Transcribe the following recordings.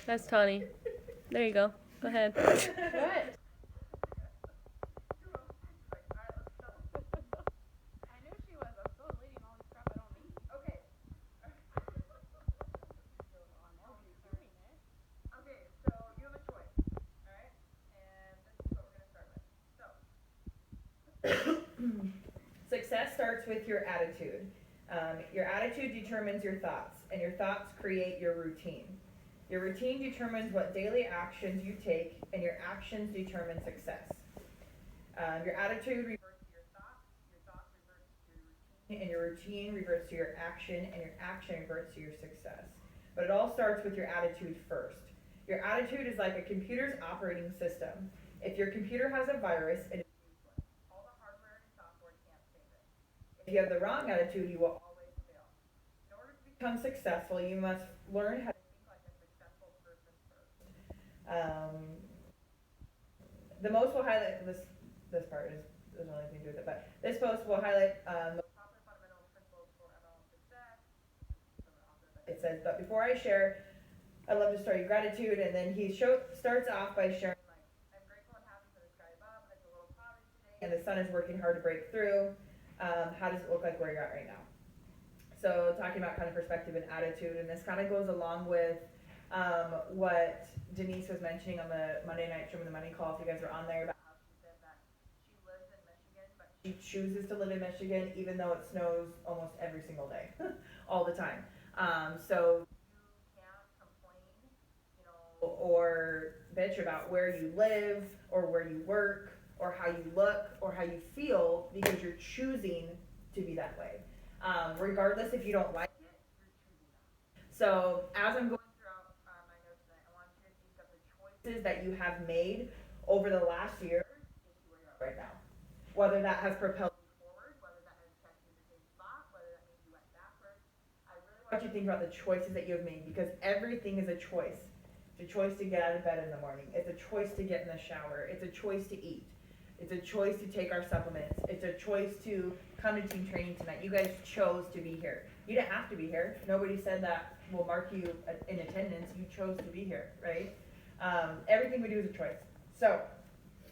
That's Tawny. There you go. Go ahead. What? Success starts with your attitude. Your attitude determines your thoughts, and your thoughts create your routine. Your routine determines what daily actions you take, and your actions determine success. Your attitude reverts to your thoughts reverts to your routine, and your routine reverts to your action, and your action reverts to your success. But it all starts with your attitude first. Your attitude is like a computer's operating system. If your computer has a virus, it is useless. All the hardware and software can't save it. If you have the wrong attitude, you will always fail. In order to become successful, you must learn how to think like a successful person first. The most will highlight this part is doesn't really anything to do with it, but this post will highlight the proper fundamental principles for MLM success. It says, but before I share, I love to start your gratitude, and then he starts off by sharing like, I'm grateful and happy for the sky above. It's a little cloudy today, and the sun is working hard to break through. How does it look like where you're at right now? So talking about kind of perspective and attitude, and this kind of goes along with what Denise was mentioning on the Monday night show, the money call, if you guys are on there, about how she said that she lives in Michigan, but she chooses to live in Michigan even though it snows almost every single day, all the time. So you can't complain, you know, or bitch about where you live or where you work or how you look or how you feel because you're choosing to be that way. Regardless if you don't like it, you're choosing that. So as I'm going throughout my notes tonight, I want you to think of the choices that you have made over the last year to get you where you're at right now. Whether that has propelled you forward, whether that has kept you in the same spot, whether that means you went backwards. I really want you to think about the choices that you have made because everything is a choice. It's a choice to get out of bed in the morning. It's a choice to get in the shower. It's a choice to eat. It's a choice to take our supplements. It's a choice to come to team training tonight. You guys chose to be here. You didn't have to be here. Nobody said that will mark you in attendance. You chose to be here, right? Everything we do is a choice. So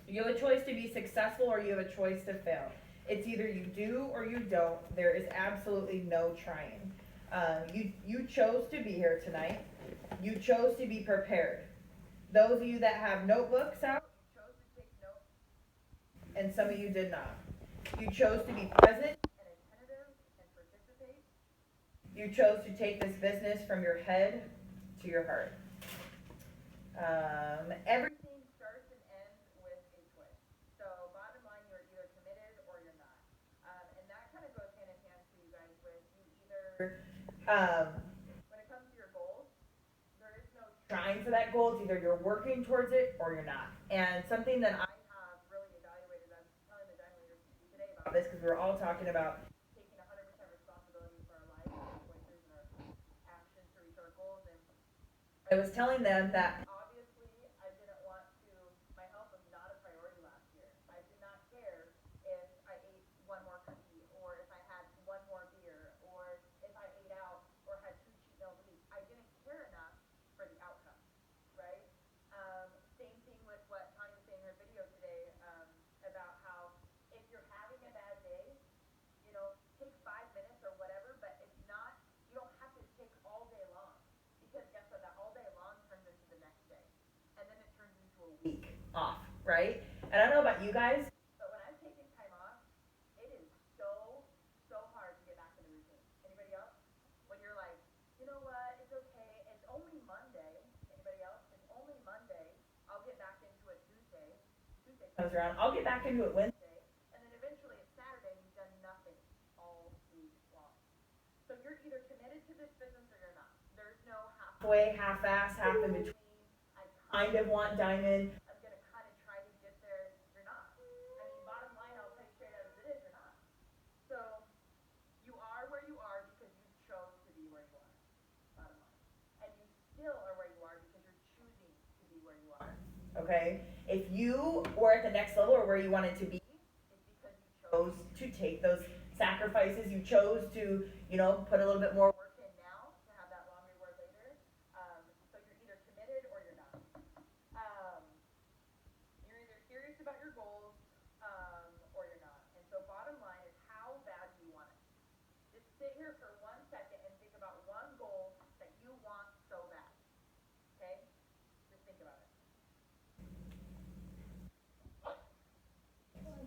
you have a choice to be successful or you have a choice to fail. It's either you do or you don't. There is absolutely no trying. You chose to be here tonight. You chose to be prepared. Those of you that have notebooks out, you chose to take notes and some of you did not. You chose to be present and attentive and participate. You chose to take this business from your head to your heart. Everything starts and ends with a choice. So bottom line, you're either committed or you're not. And that kind of goes hand in hand for you guys with you either, when it comes to your goals, there is no trying for that goal. It's either you're working towards it or you're not. And something that I have really evaluated, I was telling the Diamond Leaders today about this because we were all talking about taking 100% responsibility for our life, our choices, and our actions to reach our goals. And I was telling them that obviously I didn't want to, my health was not a priority last year. I did not care if I ate one more cookie or if I had one more beer or if I ate out or had 2 cheat meals a week. I didn't care enough for the outcome, right? Same thing with what Tanya was saying in her video today about how if you're having a bad day, you know, take 5 minutes or whatever, but it's not, you don't have to take all day long. Because guess what, that all day long turns into the next day. And then it turns into a week off, right? And I don't know about you guys, but when I'm taking time off, it is so hard to get back in the routine. Anybody else? When you're like, you know what, it's okay, it's only Monday. Anybody else? It's only Monday. I'll get back into it Tuesday. Tuesday comes around, I'll get back into it Wednesday. And then eventually it's Saturday and you've done nothing all week long. So you're either committed to this business or you're not. There's no halfway, half-ass, half in between. I kind of want Diamond. I'm gonna kind of try to get there. You're not. I mean, bottom line, I'll tell you straight out as it is, you're not. So you are where you are because you chose to be where you are. Bottom line. And you still are where you are because you're choosing to be where you are. Okay? If you were at the next level or where you wanted to be, it's because you chose to take those sacrifices. You chose to, put a little bit more work in now to have that long reward later. So you're either committed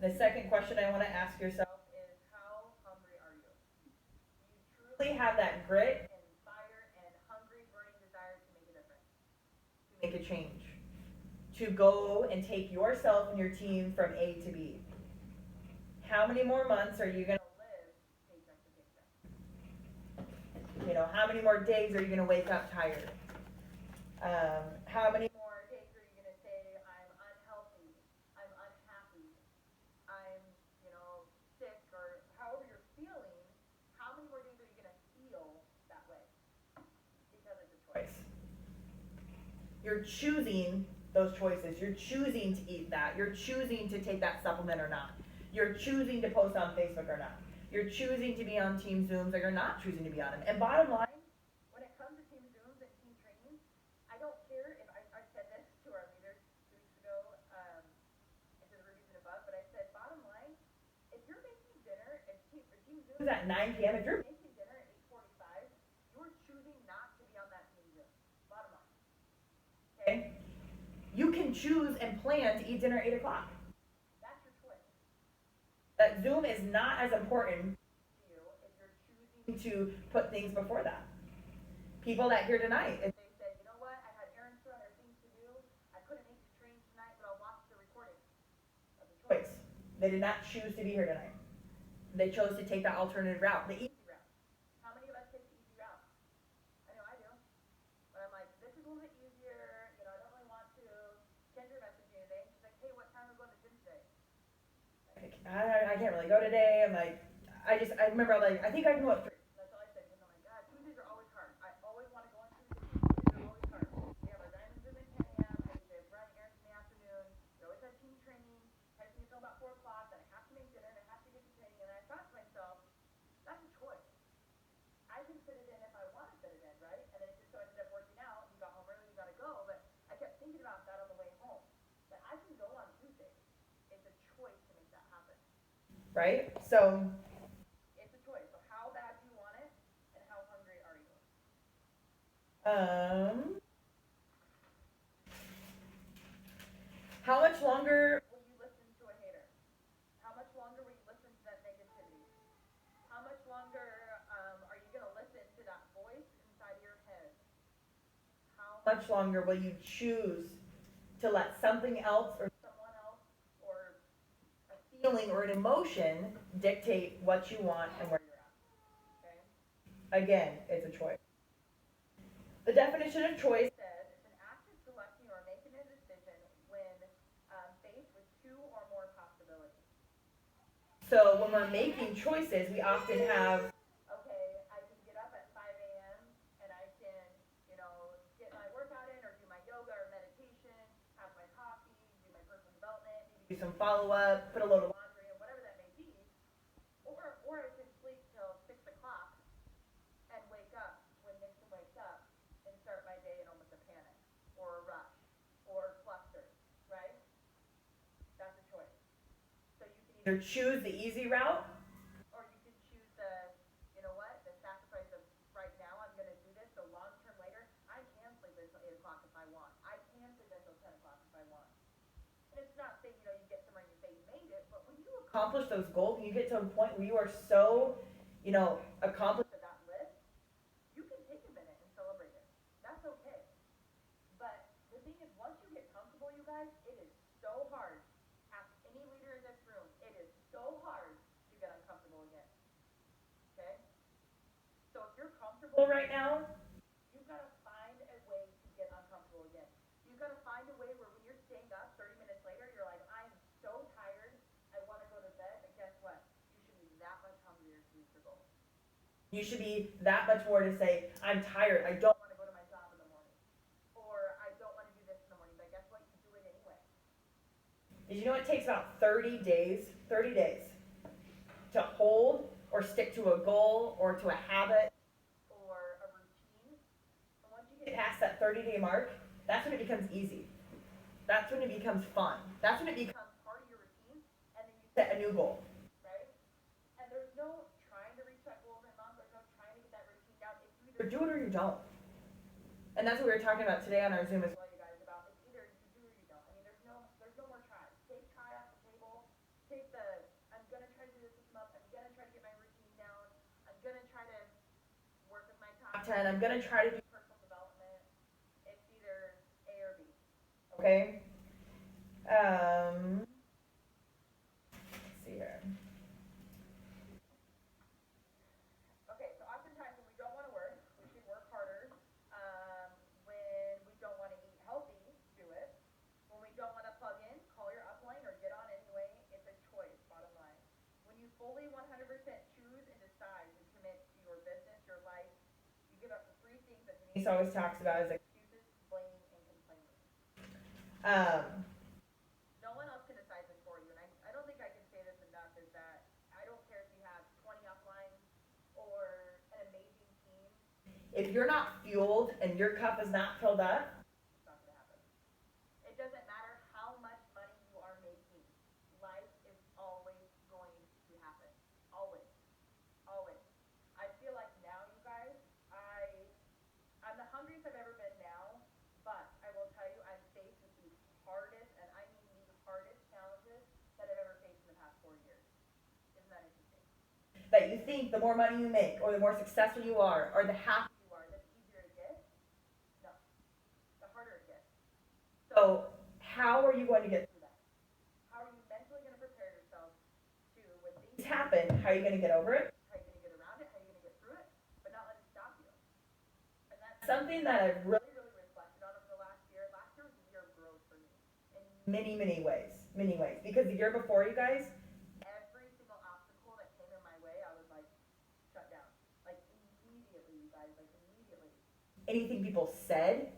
The second question I want to ask yourself is, how hungry are you? Do you truly have that grit and fire and hungry, burning desire to make a difference, to make a change, to go and take yourself and your team from A to B? How many more months are you going to live paycheck to paycheck? You know, how many more days are you going to wake up tired? How many more days are you going to say, I'm unhealthy, I'm unhappy, I'm, you know, sick, or however you're feeling? How many more days are you going to feel that way? Because it's a choice. You're choosing those choices. You're choosing to eat that. You're choosing to take that supplement or not. You're choosing to post on Facebook or not. You're choosing to be on team Zooms or you're not choosing to be on them. And bottom line, when it comes to team Zooms and team trainings, I don't care if I said this to our leaders 2 weeks ago, and to the reviews and above, but I said, bottom line, if you're making dinner, if team Zoom is at 9 p.m., if you're making dinner at 8:45, you're choosing not to be on that team Zoom. Bottom line. Okay? You can choose and plan to eat dinner at 8 o'clock. That's your choice. That Zoom is not as important to you if you're choosing to put things before that. People that here tonight, if they said, you know what, I had errands to run, there are things to do, I couldn't make the trains tonight, but I'll watch the recording. That's a choice. They did not choose to be here tonight. They chose to take that alternative route, the easy route. How many of us take the easy route? I know I do. But I'm like, this is a little bit easier, you know, I don't really want to. Kendra messaged me today, she's like, hey, what time are we going to gym today? I can't really go today. I'm like, I remember, like, I think I can go at 3. That's all I said, because I'm like, God, Tuesdays are always hard. I always want to go on Tuesdays. Tuesdays are always hard. We have our diamond Zoom at 10 a.m. I used to run errands in the afternoon. We always had team training. Texting until about 4 o'clock. Then I have to make dinner and I have to get to training. And I thought to myself, that's a choice. I can fit it in if I want to fit it in, right? And then it just so ended up working out. You got home early, you got to go. But I kept thinking about that on the way home. That I can go on Tuesdays. It's a choice to make that happen. Right? So it's a choice. So how bad do you want it, and how hungry are you? How much longer will you listen to a hater? How much longer will you listen to that negativity? How much longer are you going to listen to that voice inside your head? How much longer will you choose to let something else or someone else or a feeling or an emotion dictate what you want and where you're at? Okay? Again, it's a choice. The definition of choice says it's an act of selecting or making a decision when faced with 2 or more possibilities. So when we're making choices, we often have, okay, I can get up at 5 a.m. and I can, you know, get my workout in or do my yoga or meditation, have my coffee, do my personal development, maybe do some follow-up, put a load of laundry in, whatever that may be. Or I can sleep till 6 o'clock and wake up when Nixon wakes up and start my day in almost a panic or a rush or flustered, right? That's a choice. So you can either choose the easy route or you can choose the, you know what, the sacrifice of right now I'm going to do this so long term later I can sleep until 8 o'clock if I want. I can sleep until 10 o'clock if I want. And it's not saying, you know, you get somewhere and you say you made it, but when you accomplish those goals and you get to a point where you are so, you know, accomplished at that list, you can take a minute and celebrate it. That's okay. But the thing is, once you get comfortable, you guys, it is so hard. Ask any leader in this room. It is so hard to get uncomfortable again. Okay? So if you're comfortable right now, you've got to find a way to get uncomfortable again. You've got to find a way where when you're staying up 30 minutes later, you're like, I'm so tired, I want to go to bed, but guess what? You should be that much hungrier to reach your goals. You should be that much more to say, I'm tired, I don't want to go to my job in the morning. Or I don't want to do this in the morning, but guess what? You do it anyway. Did you know it takes about 30 days to hold or stick to a goal or to a habit or a routine? And once you get past that 30-day mark, that's when it becomes easy. That's when it becomes fun. That's when it becomes part of your routine, and then you set a new goal, right? And there's no trying to reach that goal every month. There's no trying to get that routine down. It's you either do it or you don't. And that's what we were talking about today on our Zoom as well, you guys, about it's either you do or you don't. I mean, there's no more tries. Take try off the table. Take the content, I'm gonna try to do personal development, it's either A or B. Okay? Let's see here. Okay, so oftentimes when we don't want to work, we should work harder. When we don't want to eat healthy, do it. When we don't want to plug in, call your upline or get on anyway. It's a choice, bottom line. When you fully 100% choose and decide to commit to your business, your life, you give up the three things that Denise always talks about is excuses, blaming, and complaining. No one else can decide this for you, and I don't think I can say this enough, is that I don't care if you have 20 uplines or an amazing team. If you're not fueled and your cup is not filled up, it's not going to happen. It doesn't matter how much money you are making. Life is always going to happen. Always. Always. I feel like now, you guys, I'm the hungriest I've ever been now, but I will tell you, I'm faced with the hardest, and I mean the hardest challenges that I've ever faced in the past 4 years. Isn't that interesting? That you think the more money you make, or the more successful you are, or the happier you are, the easier it gets. No, the harder it gets. So how are you going to get through that? How are you mentally going to prepare yourself to, when things happen, how are you going to get over it? How are you going to get around it? How are you going to get through it? But not let it stop you. And that's something that I've really, really reflected on over the last year. Last year was a year of growth for me in many, many ways. Many ways. Because the year before, you guys, every single obstacle that came in my way, I was like, shut down. Like immediately, you guys, like immediately. Anything people said,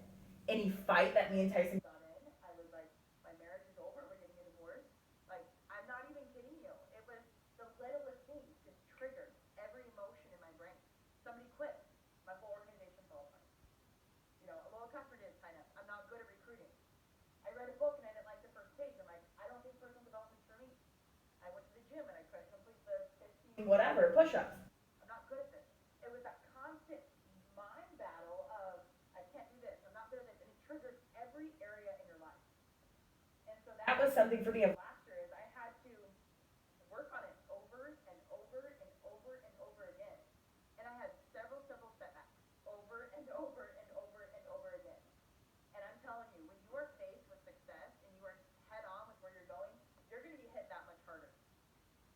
any fight that me and Tyson got in, I was like, my marriage is over, we're getting a divorce. Like, I'm not even kidding you. It was the littlest things just triggered every emotion in my brain. Somebody quit, my whole organization fell apart. You know, a little customer didn't sign up. I'm not good at recruiting. I read a book and I didn't like the first page. I'm like, I don't think personal development's for me. I went to the gym and I tried to complete the 15 whatever push-ups. I'm not good at this. It was that constant mind battle of, I can't do this, I'm not good at this, and it triggers every area in your life. And so that was something for me of last year, is I had to work on it over and over and over and over again. And I had several setbacks over and over and over and over again. And I'm telling you, when you are faced with success and you are head on with where you're going, you're going to be hit that much harder.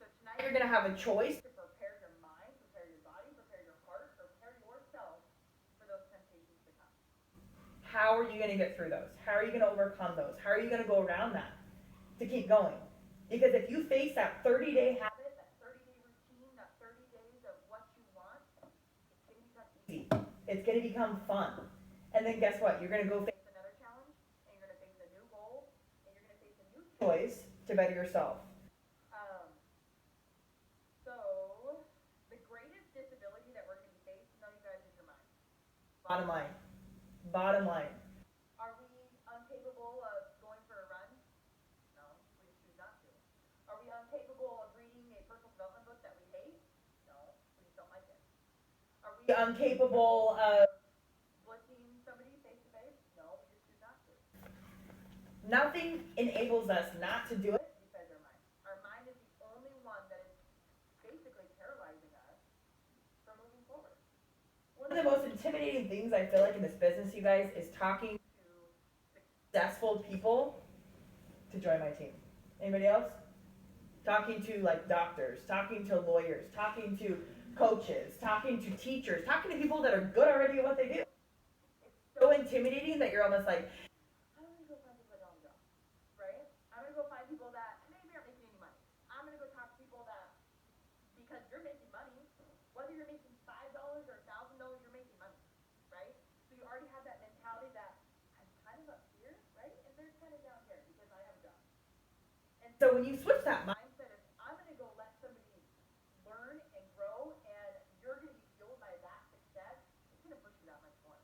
So tonight you're going to have a choice to prepare your mind, prepare your body, prepare your heart, prepare yourself for those temptations to come. How are you going to get through those? How are you going to overcome those? How are you going to go around that to keep going? Because if you face that 30-day habit, that 30-day routine, that 30 days of what you want, it's going to become easy. It's going to become fun. And then guess what? You're going to go face another challenge, and you're going to face a new goal, and you're going to face a new choice to better yourself. So, the greatest disability that we're going to be facing, you guys, is your mind. Bottom line. Bottom line. Are we incapable of going for a run? No, we just choose not to. Are we incapable of reading a personal development book that we hate? No, we just don't like it. Are we incapable of blitzing somebody face to face? No, we just choose not to. Nothing enables us not to do it besides our mind. Our mind is the only one that is basically paralyzing us from moving forward. One of the most intimidating things I feel like in this business, you guys, is talking to successful people to join my team. Anybody else? Talking to like doctors, talking to lawyers, talking to coaches, talking to teachers, talking to people that are good already at what they do. It's so intimidating that you're almost like, I'm gonna go find people that don't have a job, right? I'm gonna go find people that maybe aren't making any money. I'm gonna go talk to people that, because you're making money, whether you're making $5 or $1,000, you're making money, right? So you already have that mentality that I'm kind of up here, right? And they're kind of down here because I have a job. And so when you switch that mindset of, I'm gonna go let somebody learn and grow, and you're gonna be fueled by that success, it's gonna push you that much more,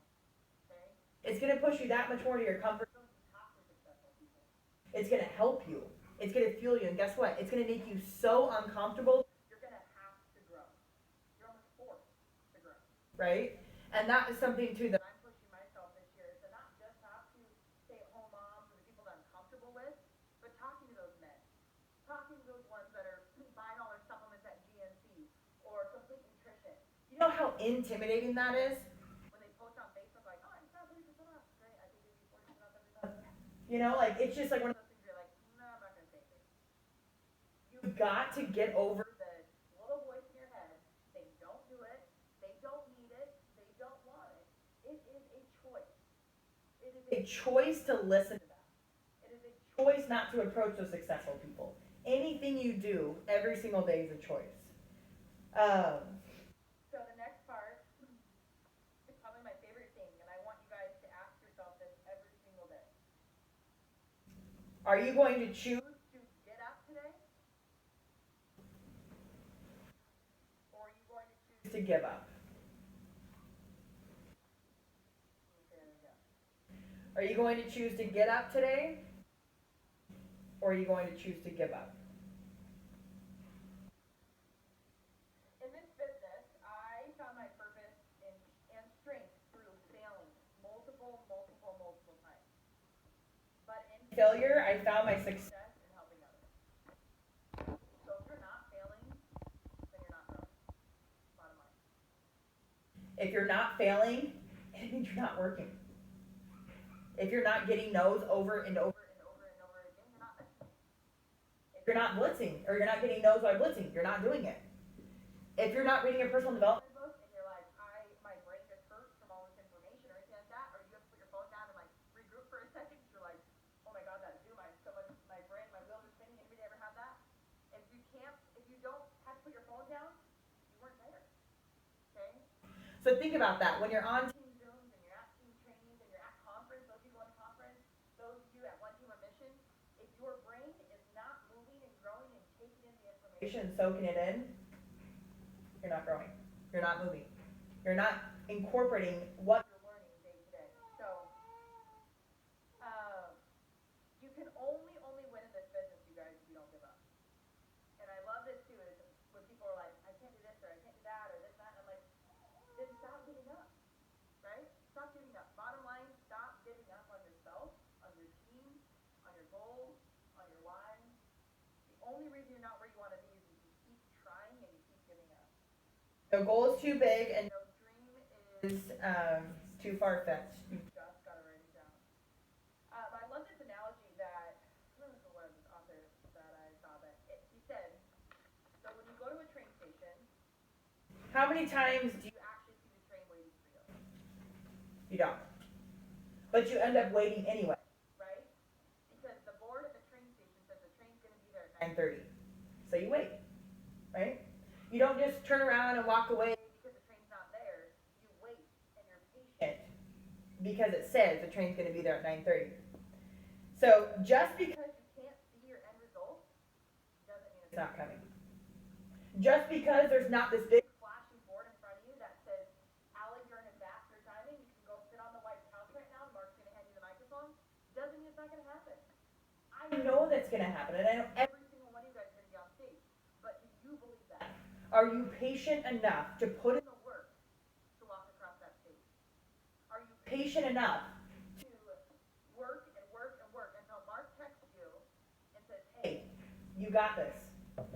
okay? It's gonna push you that much more to your comfort zone to talk to successful people. It's gonna help you. It's gonna fuel you, and guess what? It's gonna make you so uncomfortable, you're gonna have to grow. You're almost forced to grow, right? And that is something too that I'm pushing myself this year, is to not just talk to stay-at-home moms or the people that I'm comfortable with, but talking to those men, talking to those ones that are buying all their supplements at GNC or Complete Nutrition. You know how intimidating that is? You know, like, it's just like one of those things where you're like, no, I'm not gonna say anything. You've got to get over the little voice in your head. They don't do it. They don't need it. They don't want it. It is a choice. It is a choice to listen to them. It is a choice not to approach those successful people. Anything you do every single day is a choice. So the next part is probably my favorite thing, and I want you guys to ask yourself this every single day. Are you going to choose to get up today? Or are you going to choose to give up? Okay, there we go. Are you going to choose to get up today? Or are you going to choose to give up? In this business, I found my purpose and strength through failing multiple times. But in failure, I found my success in helping others. So if you're not failing, then you're not growing. Bottom line. If you're not failing, it means you're not working. If you're not getting no's over and over and over and over again, you're not listening. If you're not blitzing, or you're not getting no's by blitzing, you're not doing it. If you're not reading a personal development book and you're like, my brain just hurts from all this information or anything like that, or you have to put your phone down and like regroup for a second, you're like, oh my god, that Zoom, I so much, my brain, my wheels are spinning. Anybody ever have that? If you don't have to put your phone down, you weren't there. Okay? So think about that. When you're on team Zooms and you're at team trainings and you're at conference, those people in conference, those of you at One Team or Mission, if your brain is not moving and growing and taking in the information, soaking it in, you're not growing. You're not moving. You're not incorporating what you're learning day to day. So, you can only win in this business, you guys, if you don't give up. And I love this too, is when people are like, I can't do this, or I can't do that, or this, that, and I'm like, then stop giving up, right? Stop giving up. Bottom line, stop giving up on yourself, on your team, on your goals, on your why. The only reason you're not where you want to be is if you keep trying and you keep giving up. No goal is too big and no dream is too far-fetched. You just gotta write it down. I love this analogy that, who was this author that I saw that, he said, so when you go to a train station, how many times do you actually see the train waiting for you? You don't. But you end up waiting anyway, right? Because the board at the train station says the train's gonna be there at 9:30. So you wait, right? You don't just turn around and walk away because the train's not there. You wait and you're patient because it says the train's going to be there at 9:30. So just because you can't see your end result doesn't mean it's not coming. Just because there's not this big flashing board in front of you that says, Allie, you're in ambassador timing, you can go sit on the White House right now, Mark's going to hand you the microphone, doesn't mean it's not going to happen. I know that's going to happen, and I know every single one of you guys are going to be on stage. But do you believe that? Are you patient enough to put in the work to walk across that stage? Are you patient enough to work and work and work until Mark texts you and says, hey, you got this.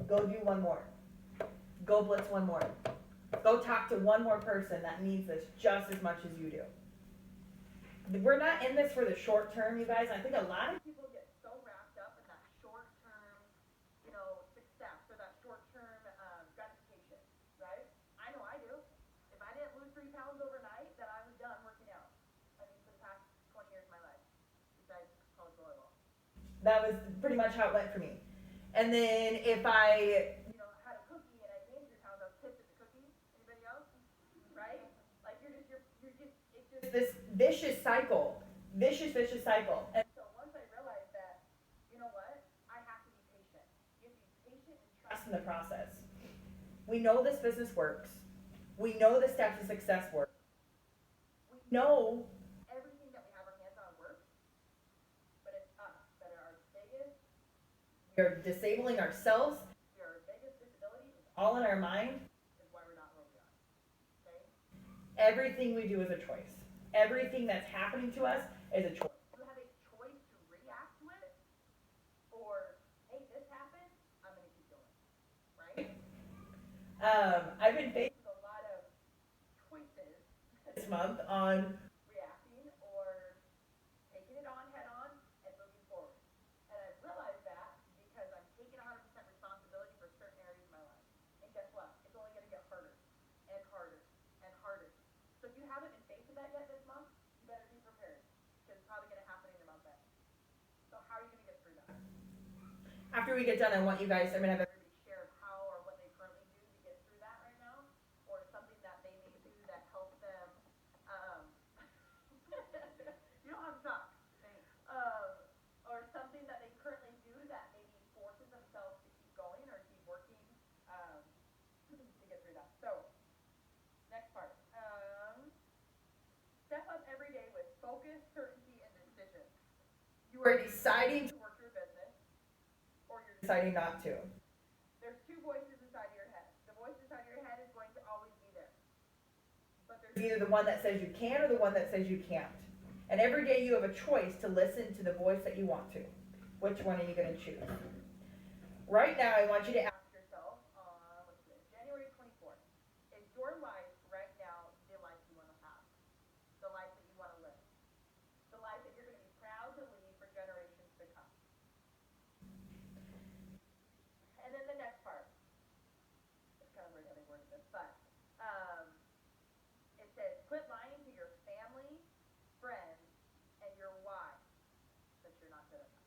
Go do one more. Go blitz one more. Go talk to one more person that needs this just as much as you do. We're not in this for the short term, you guys. I think a lot of people get so wrapped up in that short term, success or that short term gratification, right? I know I do. If I didn't lose 3 pounds overnight, then I was done working out. I mean, for the past 20 years of my life, besides college volleyball. That was pretty much how it went for me. And then if I, had a cookie and I gained 3 pounds, I was pissed at the cookie. Anybody else? Right? Like it's just this vicious cycle. Vicious cycle. And so once I realized that, you know what? I have to be patient. You have to be patient and trust in the process. We know this business works. We know the steps to success work. We know everything that we have our hands on works, but it's us that are our biggest. We are disabling ourselves. We are our biggest disability. It's all in our mind. Is why we're not where we are. Okay? Everything we do is a choice. Everything that's happening to us is a choice. You have a choice to react to it, or hey, this happened, I'm gonna keep going. Right? I've been faced with a lot of choices this month on reacting or taking it on head on, and those after we get done, I want you guys, I'm gonna have everybody share how or what they currently do to get through that right now, or something that they may do that helps them, um, you don't have to talk. Thanks. Or something that they currently do that maybe forces themselves to keep going or keep working, to get through that. So, next part. Step up every day with focus, certainty, and decision. You are deciding to work your business, or you're deciding not to. There's two voices inside of your head. The voice inside of your head is going to always be there. But there's either the one that says you can or the one that says you can't. And every day you have a choice to listen to the voice that you want to. Which one are you going to choose? Right now, I want you to ask yourself, what's today? January 24th. Is your life right now the life you want to have? The life that you want to live? The life that you're going to be proud to leave for generations to come? And then the next part. It's kind of weird how they worded this, but it says, quit lying to your family, friends, and your why that you're not good enough.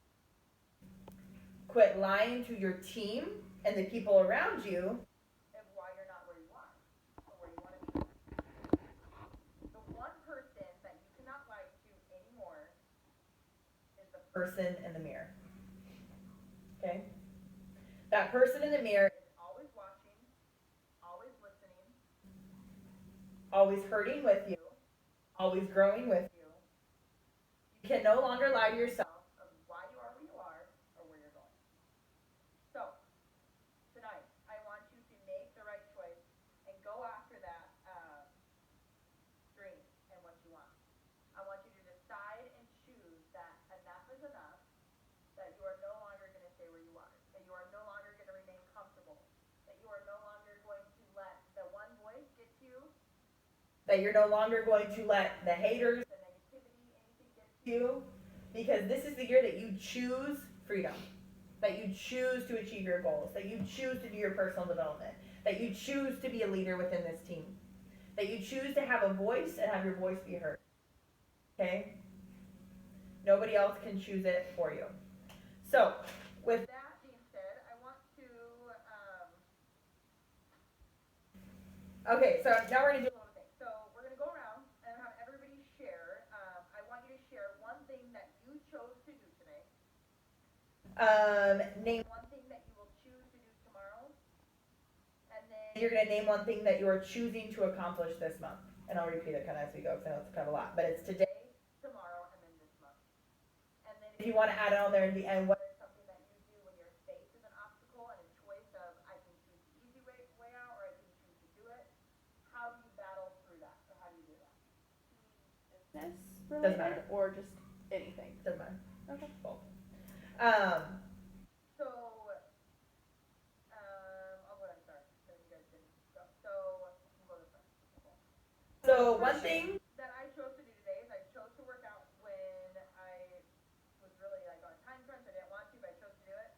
Quit lying to your team and the people around you of why you're not where you are or where you want to be. The one person that you cannot lie to anymore is the person in the mirror. Okay? That person in the mirror is always watching, always listening, always hurting with you, always growing with you. You can no longer lie to yourself of why you are where you are or where you're going. So, tonight, I want you to make the right choice and go after that dream and what you want. I want you to decide and choose that enough is enough, that you are no longer going to stay where you are, that you are no longer going to remain comfortable, that you are no longer going to let the one voice get to you, that you're no longer going to let the haters, the negativity, anything get to you, because this is the year that you choose freedom, that you choose to achieve your goals, that you choose to do your personal development, that you choose to be a leader within this team, that you choose to have a voice and have your voice be heard. Okay? Nobody else can choose it for you. So, with that being said, I want to, okay, so now we're going to do a little thing. So, we're going to go around and have everybody share. I want you to share one thing that you chose to do today. Name one thing that you will choose to do tomorrow. And then you're going to name one thing that you are choosing to accomplish this month. And I'll repeat it kind of as we go because I know it's kind of a lot. But it's today, tomorrow, and then this month. And then if you want to add it on there in the end, what is something that you do when you're faced with an obstacle and a choice of I can choose the easy way out or I can choose to do it? How do you battle through that or how do you do that? Business Doesn't matter. related or just anything? Doesn't matter. Okay. Both. So, I'll go ahead and start because you guys didn't go. So, we'll go this way. So, one thing that I chose to do today is I chose to work out when I was really like on a time crunch. I didn't want to, but I chose to do it.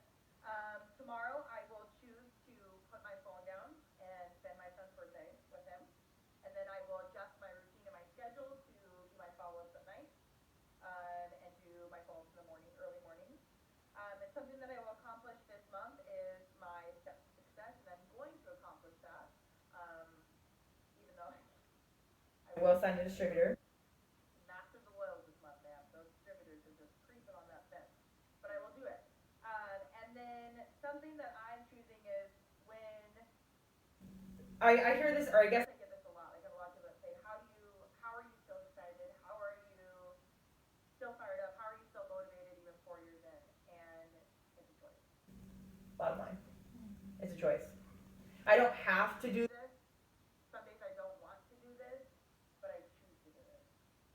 Tomorrow, I will choose to put my phone down and spend my son's birthday with him. And then I will adjust my routine and my schedule to do my follow-ups at night and do my follow-ups in the morning, early mornings. And something that I will accomplish this month is my steps to success, and I'm going to accomplish that, even though I will sign a distributor. Masters of oils this month, man. Those distributors are just creeping on that fence, but I will do it. And then something that I'm choosing is when I hear this, or I guess I get this a lot. I have a lot of people that say, how are you still excited? How are you still fired up? How are you still motivated even 4 years in? And it's a choice. Bottom line. It's a choice. I don't have to do this. Some days I don't want to do this, but I choose to do it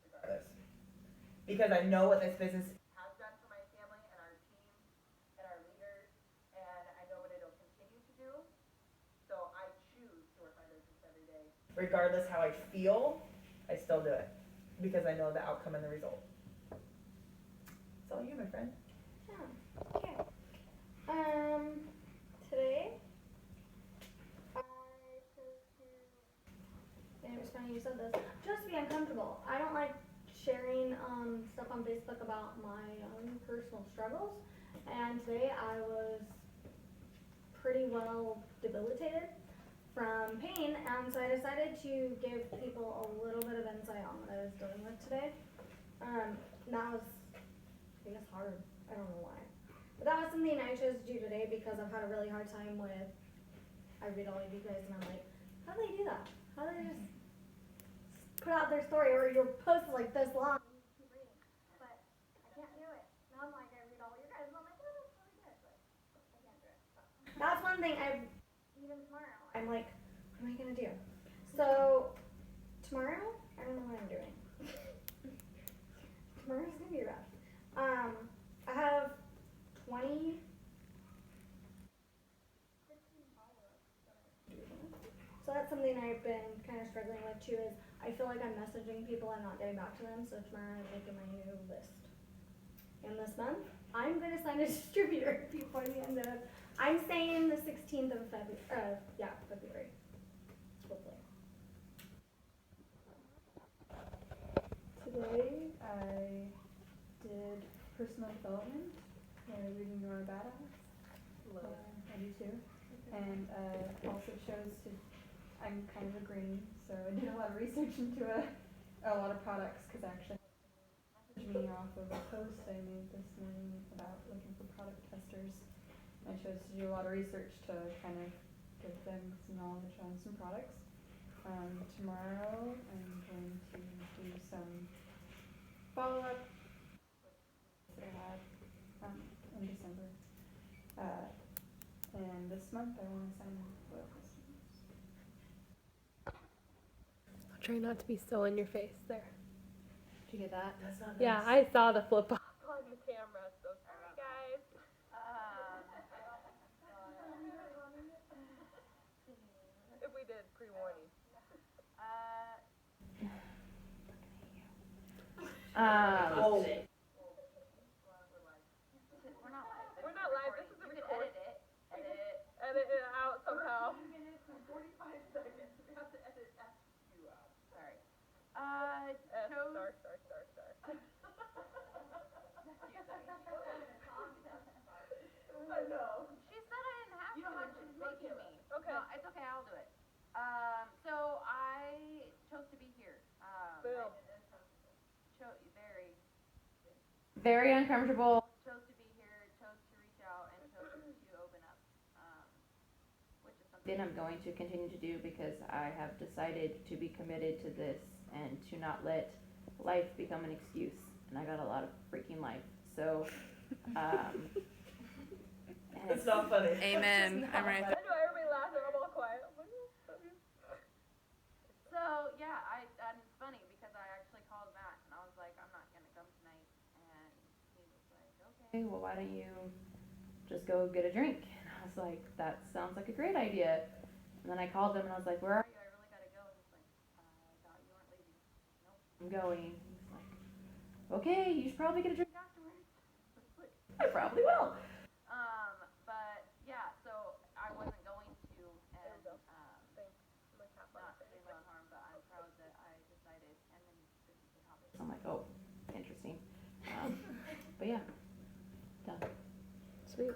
regardless. Because I know what this business has done for my family and our team and our leaders, and I know what it'll continue to do. So I choose to work my business every day. Regardless how I feel, I still do it. Because I know the outcome and the result. It's all you, my friend. Yeah. Okay. Today I chose to, and it was funny you said this, just be uncomfortable. I don't like sharing stuff on Facebook about my own personal struggles. and today I was pretty well debilitated from pain, and so I decided to give people a little bit of insight on what I was dealing with today. And that was, I guess, hard. I don't know why. But that was something I chose to do today because I've had a really hard time with, I read all of you guys and I'm like, how do they do that? How do they just put out their story or your post is like this long and you keep reading? But I can't do it. Now I'm like, I read all your guys and I'm like, oh, that's really good, but I can't do it. That's one thing even tomorrow, I'm like, what am I gonna do? So, tomorrow, I don't know what I'm doing. Tomorrow's gonna be rough. I have 15 follow-ups that I have to do. So that's something I've been kind of struggling with too, is I feel like I'm messaging people and not getting back to them, so tomorrow I'm making my new list. And this month, I'm gonna sign a distributor before the end of, I'm saying the 16th of February, February, hopefully. Today I did personal development, reading Nora Badass. I do too. And also chose to, I'm kind of a green, so I did a lot of research into a lot of products because actually messaged me off of a post I made this morning about looking for product testers. I chose to do a lot of research to kind of give them some knowledge on some products. Tomorrow I'm going to do some follow-up that I had in December. And this month I want to sign up for customers. I'll try not to be so in your face there. Did you get that? That's not Yeah, nice. I saw the flip off on the camera, so sorry guys. If we did, pre-warning. Oh. We're not live, this is a record. Edit it out somehow. I know. She said I didn't have You don't have to. She's making me. Okay. No, it's okay, I'll do it. So I chose to be here. Boom. Very uncomfortable. Chose to be here, chose to reach out, and chose to open up. Which is something Then I'm going to continue to do because I have decided to be committed to this and to not let life become an excuse. And I got a lot of freaking life. So, and It's not funny. Amen. I'm right I know everybody laughing, I'm all quiet. So yeah, and it's funny because I actually called Matt and I was like, I'm not gonna come tonight, and he was like, okay. well, why don't you just go get a drink? And I was like, that sounds like a great idea. And then I called him and I was like, where are you? I really gotta go, and he's like, I thought you weren't leaving. I'm going. He's like, okay, you should probably get a drink afterwards. I probably will. But yeah, so I wasn't going to, and not say no harm, but I'm proud that I decided, and then this is the topic. I'm like, oh, interesting. But yeah, done. Sweet.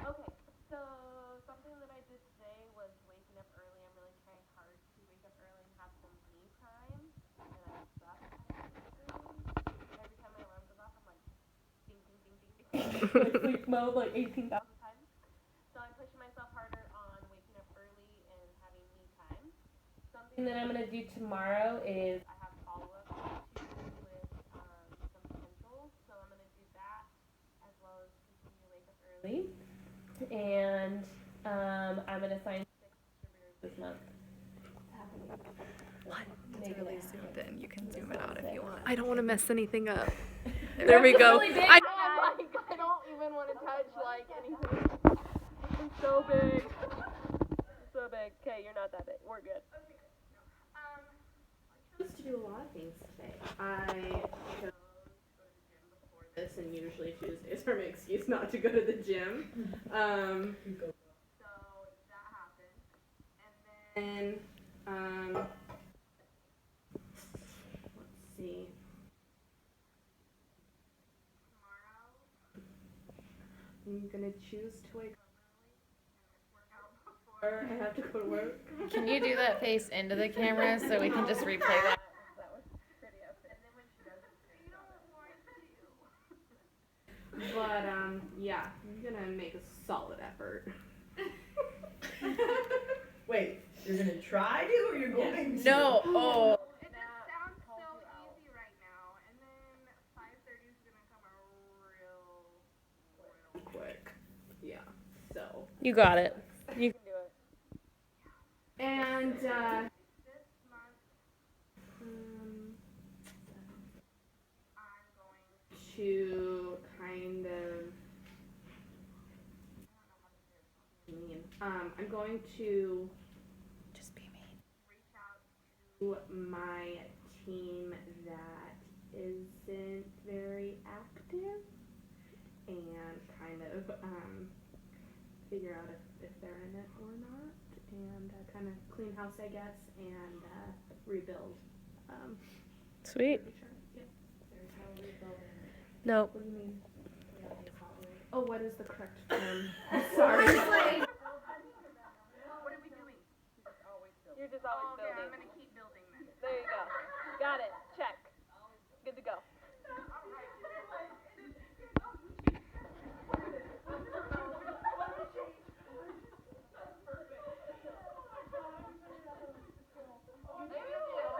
Okay, so something that I did today was waking up early. I'm really trying hard to wake up early and have some me time, and I suck at it early. Every time my alarm goes off, I'm like, ding, ding, ding, ding, ding. Like sleep mode, like 18,000. Times. So I'm pushing myself harder on waking up early and having me time. And then I'm gonna do tomorrow is I have follow-up to with some potential, so I'm gonna do that as well as continue to wake up early. and I'm gonna sign 6 distributors this month. It's really zoomed in. You can zoom it out if you want. I don't want to mess anything up. There There we go. I don't even want to touch like anything. It's so big. So big. Okay, you're not that big. We're good. I chose to do a lot of things today. I chose to go to the gym before this, and usually Tuesdays are my excuse not to go to the gym. So that happened. And then I'm gonna choose to wake up early and work out before I have to go to work. Can you do that face into the camera so we can just replay that? But yeah, I'm gonna make a solid effort. Wait, you're gonna try to, or you're going to? No. Oh. It just sounds so easy right now, and then 5:30 is gonna come real Quick. Yeah. So. You got it. And this month. I'm going to kind of mean. I'm going to Just be mean. reach out to my team that isn't very active and kind of figure out if they're in it or not, and kind of clean house, I guess, and rebuild. Sweet. Yep. No. What do you mean? Oh, what is the correct term? Sorry. What are we doing? You're just always Okay, I'm building. gonna keep building then. There you go. Got it. Check. Good to go.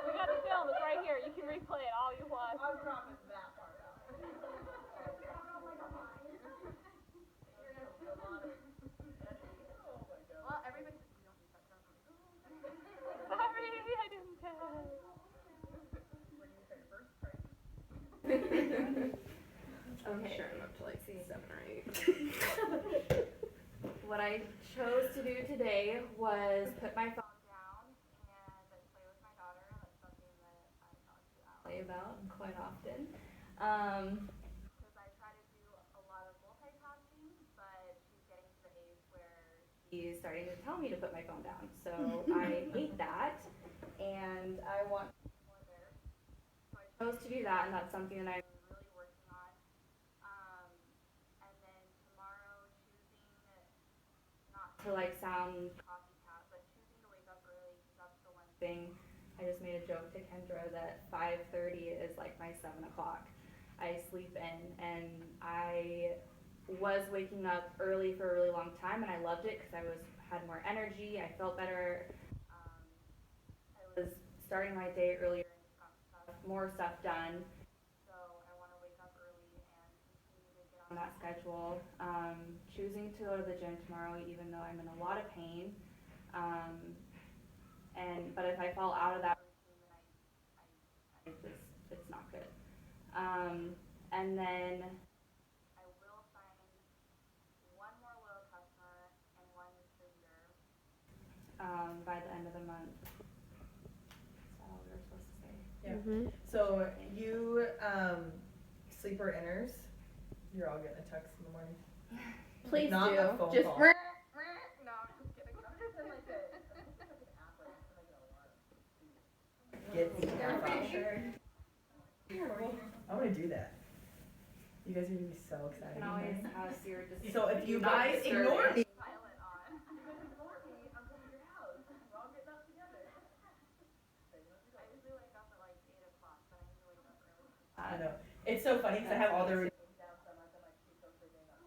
We got the film. It's right here. You can replay it all you want. Well, everybody. Sorry, I didn't tell. I'm Okay. sure I'm up to like 7 or 8. What I chose to do today was put my phone down and play with my daughter. That's something that I talk to Allie about quite often. Because I try to do a lot of multitasking, but she's getting to the age where she's starting to tell me to put my phone down. So I hate that, and I want more there. So I chose to do that, and that's something that I'm really working on. And then tomorrow, choosing not to like sound copycat, but choosing to wake up early, because that's the one thing. I just made a joke to Kendra that 5:30 is like my 7 o'clock. I sleep in, and I was waking up early for a really long time, and I loved it because I had more energy. I felt better. I was starting my day earlier and got more stuff done. So I want to wake up early and continue to get on that schedule. Choosing to go to the gym tomorrow, even though I'm in a lot of pain. But if I fall out of that routine, then it's not good. And then I will find one more loyal customer and one visitor by the end of the month. Is that all we were supposed to say? Yeah. So you sleeper inners, you're all getting a text in the morning. Please Not do. a phone Just call. No, I'm just kidding. Get the F out. sure. I want to do that. You guys are gonna be so You excited. can always have your So if you not guys disturb ignore it. me, I know. It's so funny because I have all the routines down so much. I'm like, she's so freaking out.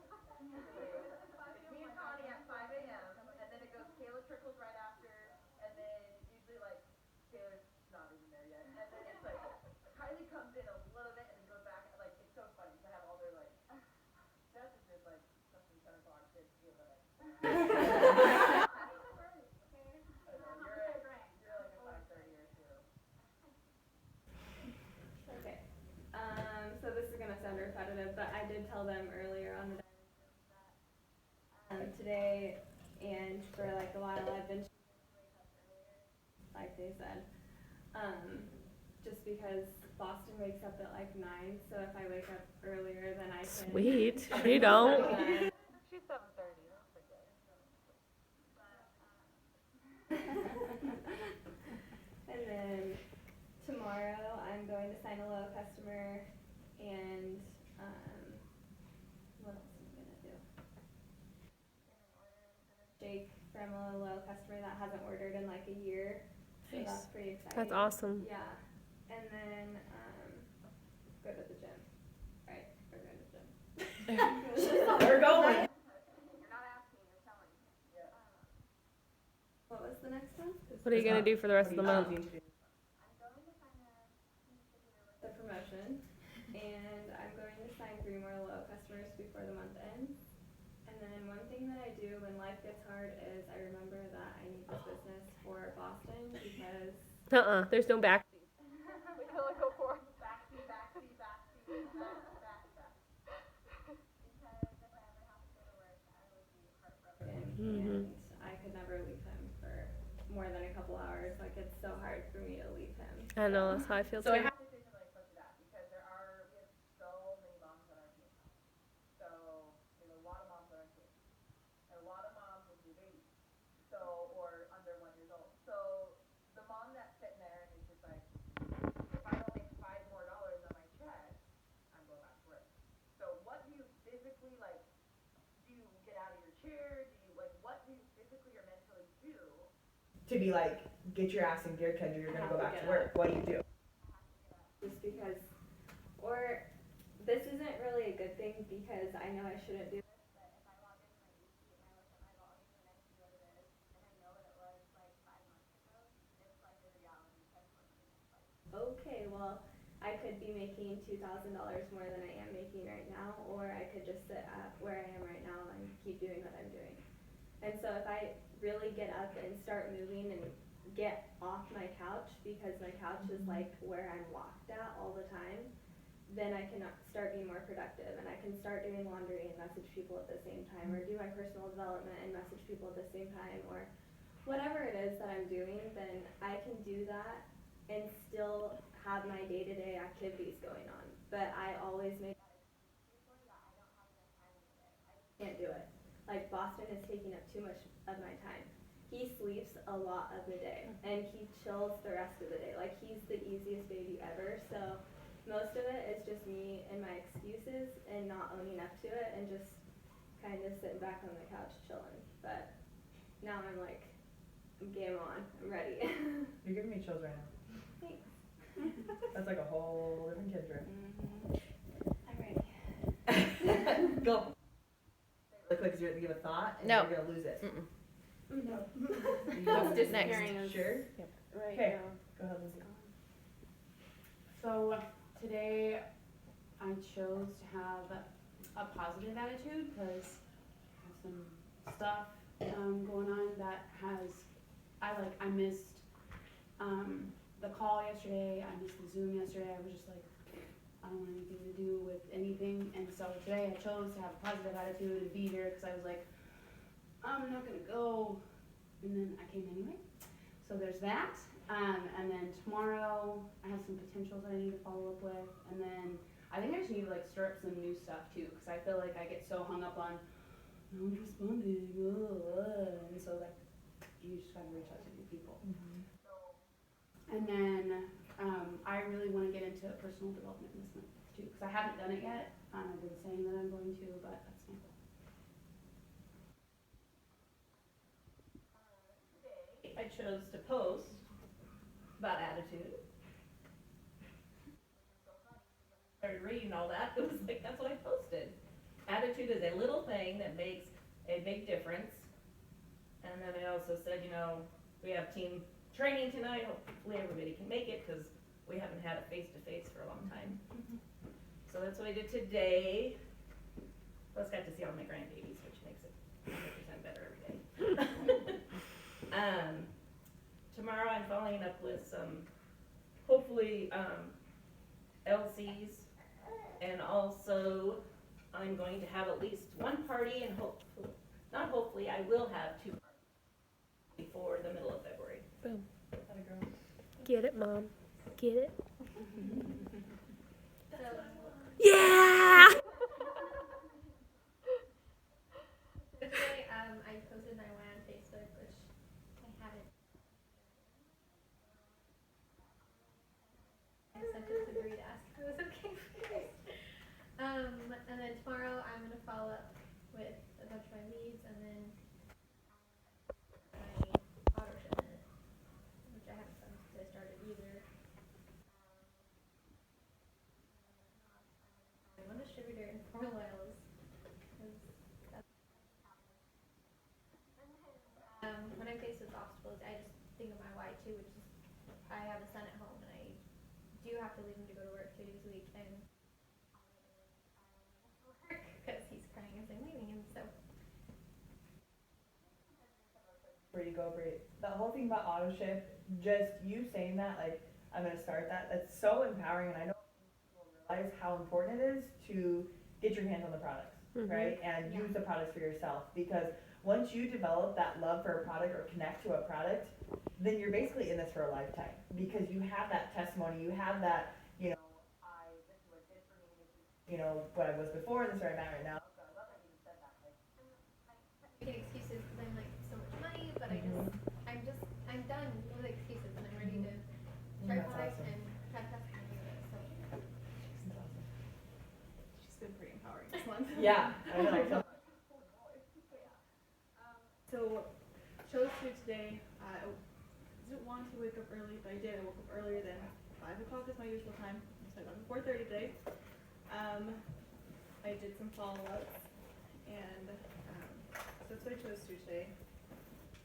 Me and Connie at 5 a.m. and then it goes Kayla trickles right after, and then usually like Taylor's not even there yet, and then it's like Kylie comes in a little bit and then goes back. Like it's so funny because I have all their like Seth is just like something 10 o'clock kids feel like. Okay. So this is gonna sound repetitive, but I did tell them earlier on the that today and for like a while I've been choosing to wake up earlier, like they said. Just because Boston wakes up at like 9, so if I wake up earlier then I can. Sweet. She don't. She's 7:30. That's pretty good. And then tomorrow I'm going to sign a low customer and what else am I gonna do? shake from a loyal customer that hasn't ordered in like a year. So Nice. that's pretty exciting. That's awesome. Yeah. And then go to the gym. Right, we're going to the gym. We're going. What was the next one? What are you gonna do for the rest of the month? The promotion. And I'm going to sign 3 more loyal customers before the month ends. And then one thing that I do when life gets hard is I remember that I need this business for Boston because There's no back. and I could never leave him for more than a couple hours. Like it's so hard for me to leave him. I know, that's how I feel So I too. have to say something close to that because we have so many moms on our team. So there's a lot of moms on our team. And a lot of moms with new babies. So, or under 1 year old. So the mom that's sitting there and is just like, if I don't make $5 more on my check, I'm going back to work. So what do you physically like, do you get out of your chair? Do you like, what do you physically or mentally do? To be like, get your ass in gear, Kendra, you're gonna go back to work. What do you do? Just because, or this isn't really a good thing because I know I shouldn't do this, but if I log into my receipt and I look at my volume and I see what it is, and I know what it was like 5 months ago, it's like a reality check for me. It's like, okay, well, I could be making $2,000 more than I am making right now, or I could just sit at where I am right now and keep doing what I'm doing. And so if I really get up and start moving and get off my couch, because my couch is like where I'm locked at all the time, then I can start being more productive and I can start doing laundry and message people at the same time, or do my personal development and message people at the same time, or whatever it is that I'm doing, then I can do that and still have my day-to-day activities going on. But I always make that excuse before that I don't have enough time in the day. I just can't do it. Like Boston is taking up too much of my time. He sleeps a lot of the day and he chills the rest of the day. Like he's the easiest baby ever. So most of it is just me and my excuses and not owning up to it and just kind of sitting back on the couch chilling. But now I'm like, game on, I'm ready. You're giving me chills right now. Thanks. That's like a whole different Kendra. I'm ready. Go. Really quick, 'cause you're gonna give a thought and No. you're gonna lose it. No. That's just next. Sure? Right Okay. now. Go ahead, Lindsay. So today I chose to have a positive attitude because I have some stuff going on that I missed the call yesterday, I missed the Zoom yesterday. I was just like, I don't want anything to do with anything, and so today I chose to have a positive attitude and be here because I was like, I'm not gonna go, and then I came anyway. So there's that. And then tomorrow I have some potentials that I need to follow up with, and then I think I just need to like stir up some new stuff too, because I feel like I get so hung up on no one's responding, and so like you just gotta reach out to new people. And then I really want to get into personal development this month too, because I haven't done it yet. I've been saying that I'm going to, but that's my goal. I chose to post about attitude. Started reading all that, it was like, that's what I posted. Attitude is a little thing that makes a big difference. And then I also said, we have team training tonight, hopefully everybody can make it, because we haven't had a face-to-face for a long time. So that's what I did today. Plus got to see all my grandbabies, which makes it 100% better every day. Tomorrow I'm following up with some, hopefully, LCs, and also I'm going to have at least one party, and hopefully, I will have 2 parties before the middle of February. Boom. Get it, Mom. Get it? Yeah! Today, I posted my one on Facebook, which I haven't. I sent it to Bree to ask if it was okay first. And then tomorrow I'm gonna follow up with a bunch of my leads, and then obstacles. I just think of my why too, which is I have a son at home and I do have to leave him to go to work 2 days a week, and because he's crying as I'm leaving him. So Where you go, Brie. The whole thing about auto ship, just you saying that, like, I'm gonna start that, that's so empowering, and I know people realize how important it is to get your hands on the products, right? And use the products for yourself, because once you develop that love for a product or connect to a product, then you're basically in this for a lifetime, because you have that testimony, you have that, you know, this is what it did for me, this is, you know, what I was before, and this is where I'm at right now. So I love that you said that, like, making excuses because I'm like so much money, but I'm done with excuses and I'm ready to try That's products awesome. and have testimony with it. So That's awesome. She's been pretty empowering this month. Yeah, I know. So, chose to today. I didn't want to wake up early, but I did. I woke up earlier than 5 o'clock is my usual time, so I got up at 4:30 today. I did some follow-ups, and so that's what I chose to do today.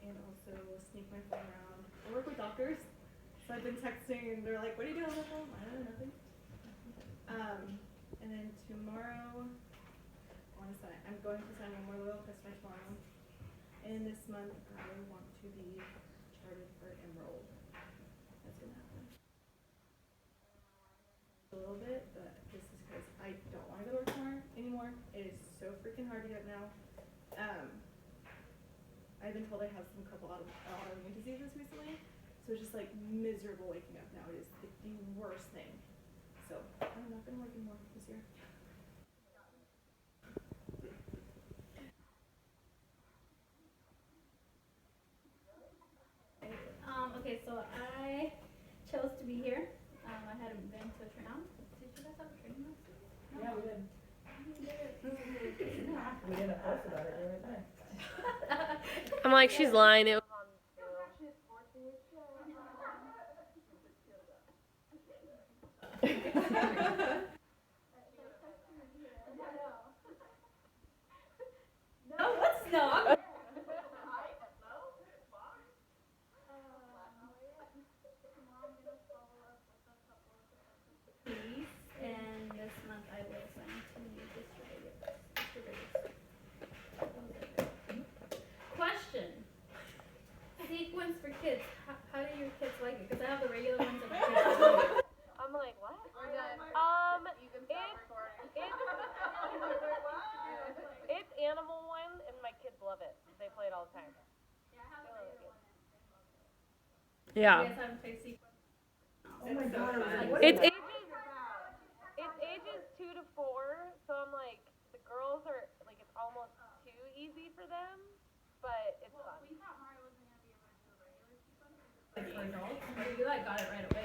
And also sneak my phone around. I work with doctors, so I've been texting, and they're like, "What are you doing on the phone?" I don't know, nothing. And then tomorrow, I'm going to sign a more loyal customer tomorrow. And this month, I want to be chartered for Emerald. That's gonna happen. A little bit, but this is because I don't want to go to work tomorrow anymore. It is so freaking hard to get up now. I've been told I have some couple autoimmune diseases recently, so it's just like miserable waking up now. It is like the worst thing. So I'm not gonna work anymore this year. okay, so I chose to be here. I hadn't been to a training. Did you guys have a training last week? Yeah, we did. No. We did a post about it, you're right there. I'm like, she's lying. It was on No, what's no? And this month I will sign 2 new distributors. Question. Sequence for kids. How do your kids like it? Because I have the regular ones and my kids don't. I'm like, what? It's animal one, and my kids love it. They play it all the time. Yeah. You guys haven't played sequence? Oh my god, It's ages 2 to 4, so I'm like, the girls are like, it's almost too easy for them, but it's fun. You like got it right away.